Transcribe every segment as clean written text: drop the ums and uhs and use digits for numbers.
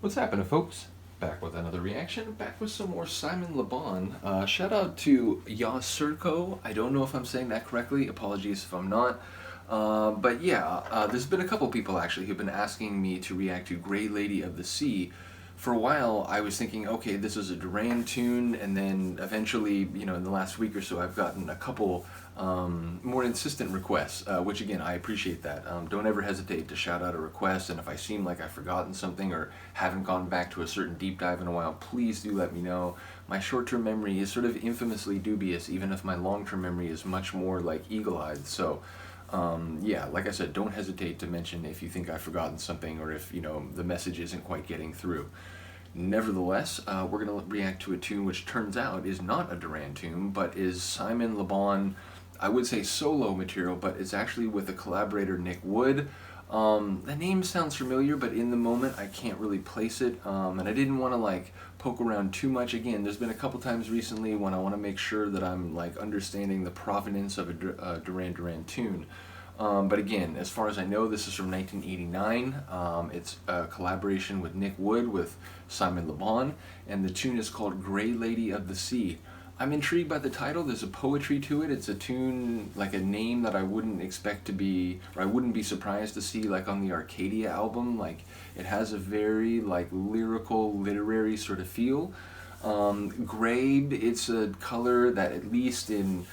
What's happening, folks? Back with another reaction, back with some more Simon Le Bon. Shout out to Yasurko. I don't know if I'm saying that correctly, apologies if I'm not. But yeah, there's been a couple people actually who've been asking me to react to Grey Lady of the Sea. For a while, I was thinking, okay, this is a Duran tune, and then eventually, in the last week or so, I've gotten a couple more insistent requests, which again, I appreciate that. Don't ever hesitate to shout out a request, and if I seem like I've forgotten something or haven't gone back to a certain deep dive in a while, please do let me know. My short-term memory is sort of infamously dubious, even if my long-term memory is much more like eagle-eyed, so yeah, like I said, don't hesitate to mention if you think I've forgotten something or if, the message isn't quite getting through. Nevertheless, we're going to react to a tune which turns out is not a Duran tune, but is Simon Le Bon, I would say solo material, but it's actually with the collaborator Nick Wood. The name sounds familiar, but in the moment I can't really place it, and I didn't want to poke around too much. Again, there's been a couple times recently when I want to make sure that I'm understanding the provenance of a Duran tune. But again, as far as I know, this is from 1989. It's a collaboration with Nick Wood with Simon Le Bon, and the tune is called Grey Lady of the Sea. I'm intrigued by the title. There's a poetry to it. It's a tune, like a name that I wouldn't expect to be, or I wouldn't be surprised to see on the Arcadia album. It has a very lyrical, literary sort of feel. Grayed, it's a color that at least in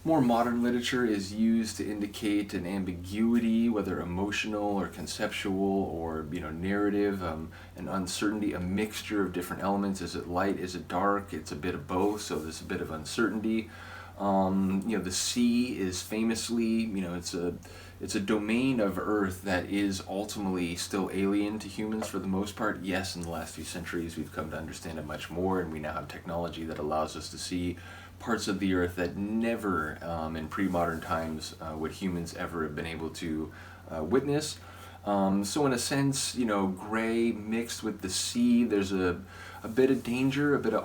more modern literature is used to indicate an ambiguity, whether emotional or conceptual or narrative, an uncertainty, a mixture of different elements. Is it light? Is it dark? It's a bit of both, so there's a bit of uncertainty. The sea is famously, it's a domain of Earth that is ultimately still alien to humans for the most part. Yes, in the last few centuries we've come to understand it much more, and we now have technology that allows us to see parts of the Earth that never in pre-modern times would humans ever have been able to witness. So in a sense, gray mixed with the sea, there's a bit of danger, a bit of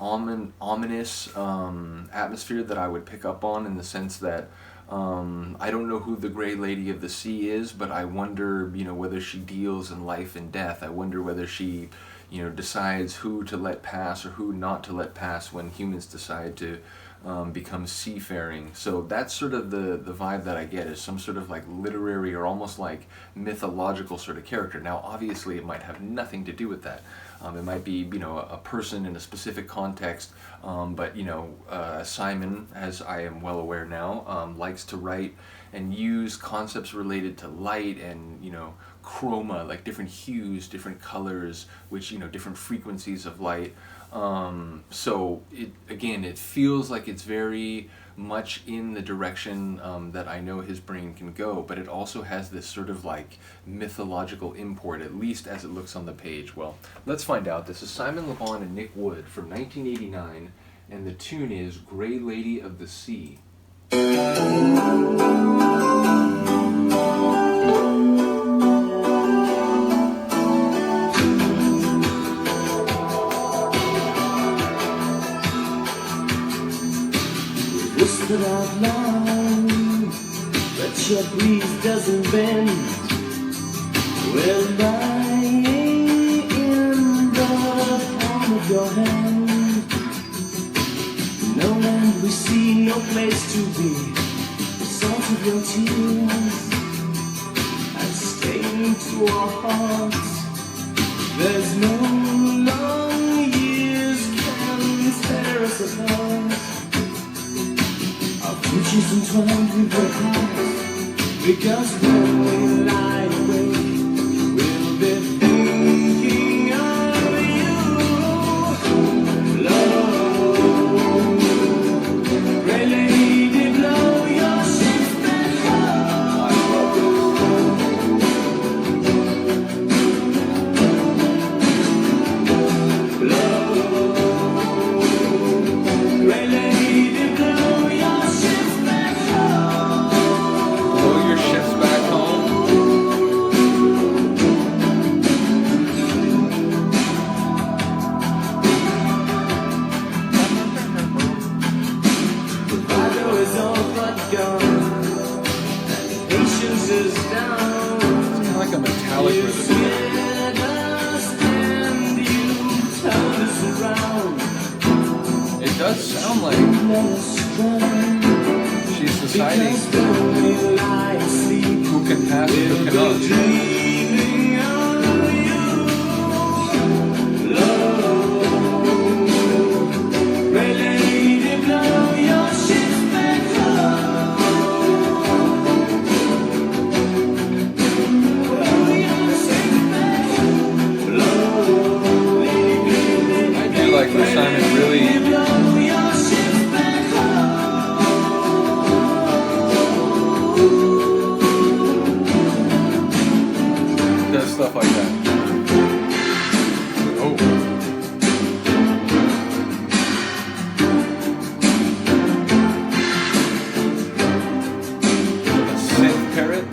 ominous atmosphere that I would pick up on, in the sense that I don't know who the Grey Lady of the Sea is, but I wonder, whether she deals in life and death. I wonder whether she, decides who to let pass or who not to let pass when humans decide to become seafaring. So that's sort of the vibe that I get, is some sort of literary or almost mythological sort of character. Now obviously it might have nothing to do with that. It might be a person in a specific context, but Simon, as I am well aware now, likes to write and use concepts related to light and chroma, like different hues, different colors, which different frequencies of light. So it feels like it's very much in the direction that I know his brain can go, but it also has this sort of mythological import, at least as it looks on the page. Well, let's find out. This is Simon Le Bon and Nick Wood from 1989, and the tune is Grey Lady of the Sea. Whispered out loud, but your breeze doesn't bend. We're lying in the palm of your hand. No land we see, no place to be. The salt of your tears has stained to our hearts. There's no long years can tear us apart. Futures entwined with our past, because when we lie awake, we'll be thinking of you. Blow, Grey Lady, blow your shift back home. Blow, Grey Lady, blow your shift. Ships back home. does sound like she's deciding who can pass and who cannot. Like for Simon really does stuff like that. Oh. A synth parrot.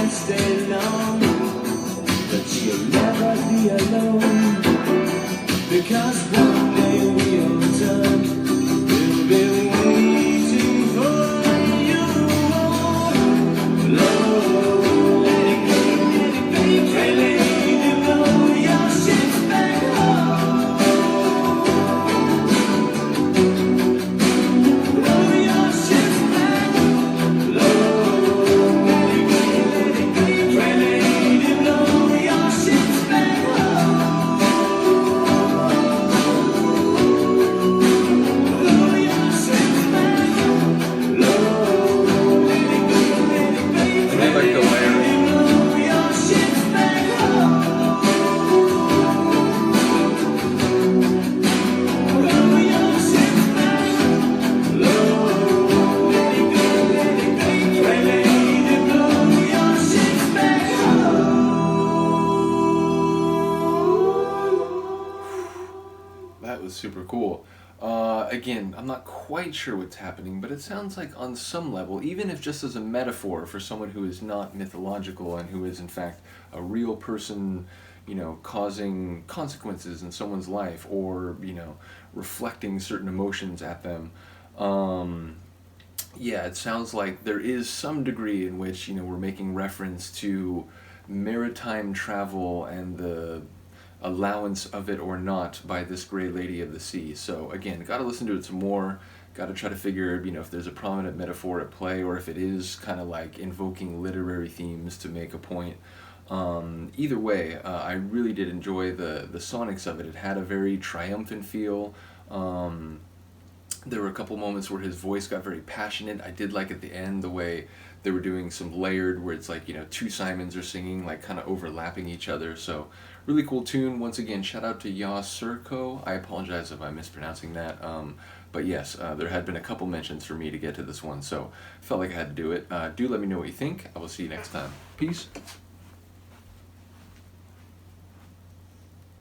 Stay long, but you'll never be alone, because one day we'll return. We'll be waiting for you. Love, hey lady, blow your ship back home. Blow your ship back, love. That was super cool. Again, I'm not quite sure what's happening, but it sounds like on some level, even if just as a metaphor for someone who is not mythological and who is in fact a real person, you know, causing consequences in someone's life or, you know, reflecting certain emotions at them. Yeah, it sounds like there is some degree in which, you know, we're making reference to maritime travel and the allowance of it or not by this gray lady of the sea. So again, got to listen to it some more. Got to try to figure, you know, if there's a prominent metaphor at play or if it is kind of like invoking literary themes to make a point. Either way, I really did enjoy the sonics of it. It had a very triumphant feel. There were a couple moments where his voice got very passionate. I did like at the end the way they were doing some layered where it's like, you know, two Simons are singing, like kind of overlapping each other. So really cool tune. Once again, shout out to Surko. I apologize if I'm mispronouncing that. But yes, there had been a couple mentions for me to get to this one, so felt like I had to do it. Do let me know what you think. I will see you next time. Peace.